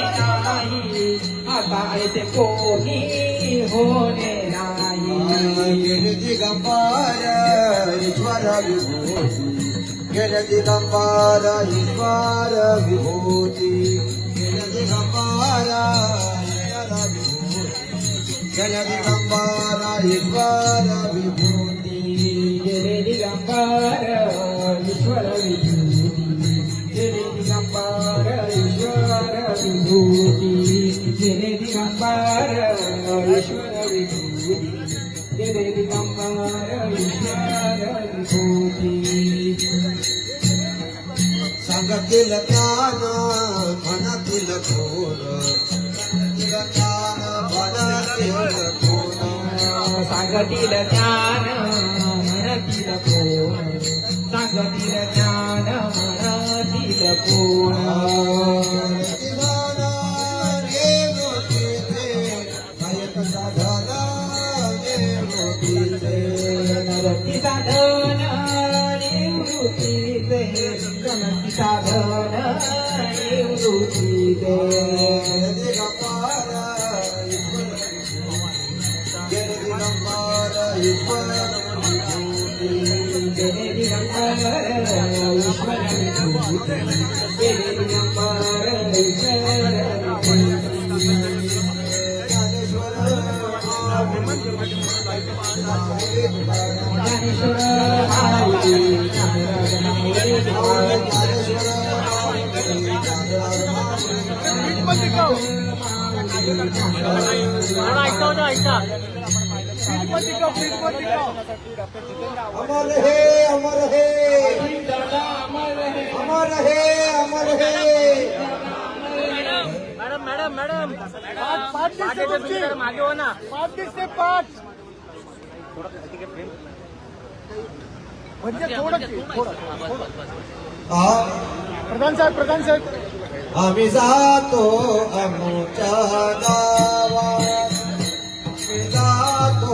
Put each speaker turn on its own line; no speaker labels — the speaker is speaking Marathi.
नाही आता ऐसे कोणी होणे नाही
दिगंबर ईश्वर विभूती गेले दिगंबर ईश्वर विभूती गेले दिगंबर ईश्वर विभूती गेले दिगंबर ईश्वर विभूती
गेले दिगंबर ईश्वर विभूती गेले दिगंबर ईश्वर विभूती गेले दिगंबर ईश्वर विभूती गेले दिगंबर ईश्वर विभूती
सांगतील ज्ञान मनातील खोर ज्ञान मनातील खोर
सांगतील ज्ञान म्हणतील कोण सांगतील ज्ञान म्हणतील कोण नरती साधन निवृत्तीचे नरती साधन निवृत्तीचे
अमर है अमर है अमर है अमर है
मॅडम मॅडम मागे हो ना 5 दिसते 5 म्हणजे प्रधान साहेब
आम्ही जातो आमच्या गावात आम्ही जातो